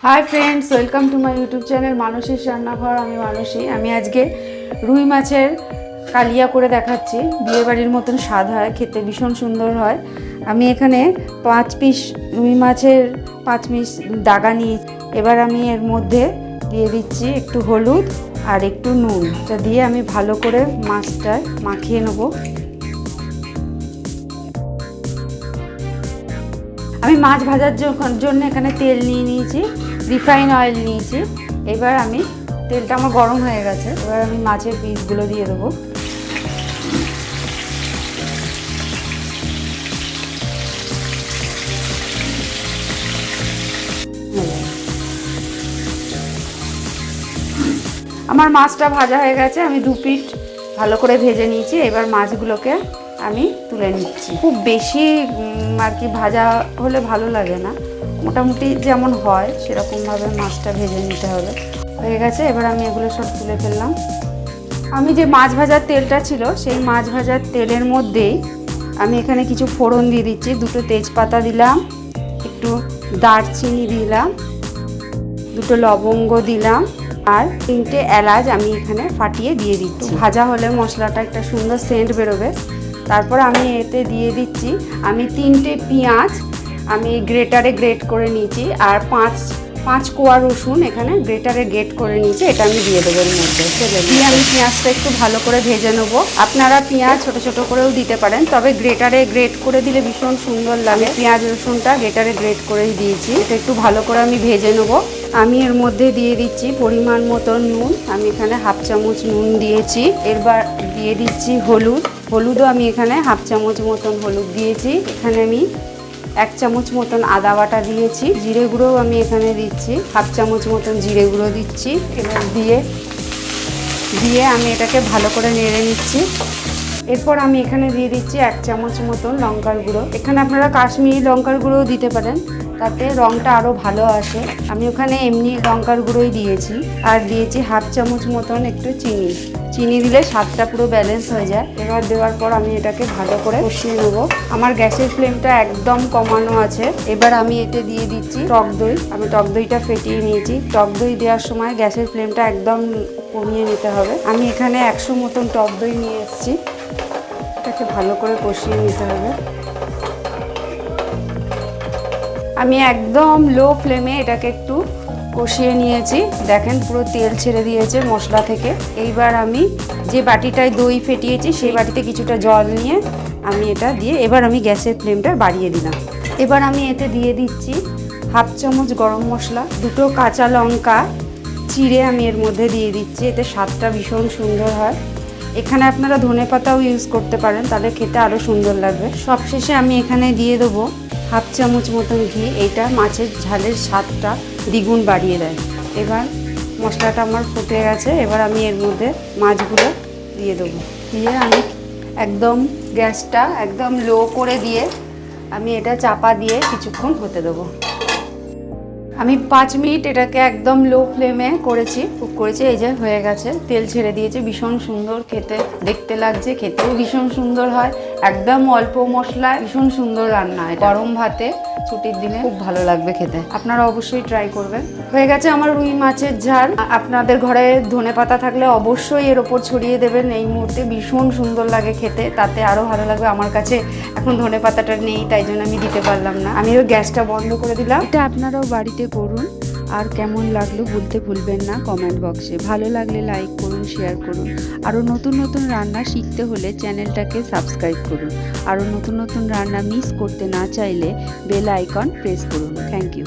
Hi friends, welcome to my YouTube channel मानसीर रान्नाघर। আমি মানসী। আমি আজকে রুই মাছের কালিয়া করে দেখাচ্ছি। বিয়ে বাড়ির মতন স্বাদ হয়, খেতে ভীষণ সুন্দর হয়। আমি এখানে 5 পিস রুই মাছের 5 পিস দাগা নিয়ে এবার আমি এর মধ্যে দিয়ে দিচ্ছি একটু হলুদ আর একটু নুন। এটা দিয়ে আমি ভালো করে মাছটা মাখিয়ে নেব। আমি মাছ ভাজার জন্য এখানে তেল নিয়ে নিয়েছি, রিফাইন অয়েল নিয়েছি। এবার আমি তেলটা আমার গরম হয়ে গেছে, এবার আমি মাছের পিসগুলো দিয়ে দেবো। আমার মাছটা ভাজা হয়ে গেছে, আমি 2 পিঠ ভালো করে ভেজে নিয়েছি। এবার মাছগুলোকে আমি তুলে নিচ্ছি। খুব বেশি আর কি ভাজা হলে ভালো লাগে না, মোটামুটি যেমন হয় সেরকমভাবে মাছটা ভেজে নিতে হবে। হয়ে গেছে, এবার আমি এগুলো সব তুলে ফেললাম। আমি যে মাছ ভাজার তেলটা ছিল সেই মাছ ভাজার তেলের মধ্যেই আমি এখানে কিছু ফোড়ন দিয়ে দিচ্ছি। 2টো তেজপাতা দিলাম, একটু দারচিনি দিলাম, 2টো লবঙ্গ দিলাম আর 3টে এলাচ আমি এখানে ফাটিয়ে দিয়ে দিচ্ছি। ভাজা হলে মশলাটা একটা সুন্দর সেন্ট বেরোবে। তারপর আমি এতে দিয়ে দিচ্ছি আমি 3টে পেঁয়াজ আমি গ্রেটারে গ্রেট করে নিয়েছি আর 5 কোয়া রসুন এখানে গ্রেটারে গ্রেট করে নিয়েছি। এটা আমি দিয়ে দেবো এর মধ্যে। দিয়ে আমি পেঁয়াজটা একটু ভালো করে ভেজে নেবো। আপনারা পেঁয়াজ ছোট ছোট করেও দিতে পারেন, তবে গ্রেটারে গ্রেট করে দিলে ভীষণ সুন্দর লাগে। পেঁয়াজ রসুনটা গ্রেটারে গ্রেট করেই দিয়েছি। এটা একটু ভালো করে আমি ভেজে নেবো। আমি এর মধ্যে দিয়ে দিচ্ছি পরিমাণ মতো নুন। আমি এখানে 1/2 চামচ নুন দিয়েছি। এরবার দিয়ে দিচ্ছি হলুদও আমি এখানে 1/2 চামচ মতন হলুদ দিয়েছি। এখানে আমি 1 চামচ মতন আদা বাটা দিয়েছি। জিরে গুঁড়োও আমি এখানে দিচ্ছি, 1/2 চামচ মতন জিরে গুঁড়ো দিচ্ছি। এবার দিয়ে আমি এটাকে ভালো করে নেড়ে নিচ্ছি। এরপর আমি এখানে দিয়ে দিচ্ছি 1 চামচ মতন লঙ্কার গুঁড়ো। এখানে আপনারা কাশ্মীরি লঙ্কার গুঁড়োও দিতে পারেন, তাতে রঙটা আরও ভালো আসে। আমি ওখানে এমনি লঙ্কার গুঁড়োই দিয়েছি। আর দিয়েছি 1/2 চামচ মতন একটু চিনি দিলে স্বাদটা পুরো ব্যালেন্স হয়ে যায়। এবার দেওয়ার পর আমি এটাকে ভালো করে কষিয়ে নেবো। আমার গ্যাসের ফ্লেমটা একদম কমানো আছে। এবার আমি এতে দিয়ে দিচ্ছি টক দই। আমি টক দইটা ফেটিয়ে নিয়েছি। টক দই দেওয়ার সময় গ্যাসের ফ্লেমটা একদম কমিয়ে নিতে হবে। আমি এখানে 100 মতন টক দই নিয়ে এসেছি। এটাকে ভালো করে কষিয়ে নিতে হবে। আমি একদম লো ফ্লেমে এটাকে একটু কষিয়ে নিয়েছি। দেখেন পুরো তেল ছেড়ে দিয়েছে মশলা থেকে। এইবার আমি যে বাটিটায় দই ফেটিয়েছি সেই বাটিতে কিছুটা জল নিয়ে আমি এটা দিয়ে এবার আমি গ্যাসের ফ্লেমটা বাড়িয়ে দিলাম। এবার আমি এতে দিয়ে দিচ্ছি 1/2 চামচ গরম মশলা, 2টো কাঁচা লঙ্কা চিড়ে আমি এর মধ্যে দিয়ে দিচ্ছি। এতে স্বাদটা ভীষণ সুন্দর হয়। এখানে আপনারা ধনেপাতাও ইউজ করতে পারেন, তাহলে খেতে আরও সুন্দর লাগবে। সবশেষে আমি এখানে দিয়ে দেবো 1/2 চামচ মতন ঘি। এইটা মাছের ঝালের স্বাদটা দ্বিগুণ বাড়িয়ে দেয়। এবার মশলাটা আমার ফুটে গেছে। এবার আমি এর মধ্যে মাছগুলো দিয়ে দেবো। দিয়ে আমি একদম গ্যাসটা একদম লো করে দিয়ে আমি এটা চাপা দিয়ে কিছুক্ষণ হতে দেবো। আমি 5 মিনিট এটাকে একদম লো ফ্লেমে কুক করেছি। এই যে হয়ে গেছে, তেল ছেড়ে দিয়েছে। ভীষণ সুন্দর খেতে দেখতে লাগছে, খেতেও ভীষণ সুন্দর হয়। একদম অল্প মশলায় ভীষণ সুন্দর রান্না। গরম ভাতে ছুটির দিনে খুব ভালো লাগবে খেতে। আপনারা অবশ্যই ট্রাই করবেন। হয়ে গেছে আমার রুই মাছের ঝাল। আপনাদের ঘরে ধনেপাতা থাকলে অবশ্যই এর ওপর ছড়িয়ে দেবেন। এই মুহূর্তে ভীষণ সুন্দর লাগে খেতে, তাতে আরও ভালো লাগবে। আমার কাছে এখন ধনেপাতাটা নেই, তাই জন্য আমি দিতে পারলাম না। আমি ওই গ্যাসটা বন্ধ করে দিলাম। এটা আপনারাও বাড়িতে করুন। আর কেমন লাগলো বলতে ভুলবেন না কমেন্ট বক্সে। ভালো লাগলে লাইক করুন, শেয়ার করুন। আরও নতুন নতুন রান্না শিখতে হলে চ্যানেলটাকে সাবস্ক্রাইব করুন। আরও নতুন নতুন রান্না মিস করতে না চাইলে বেল আইকন প্রেস করুন। Thank you.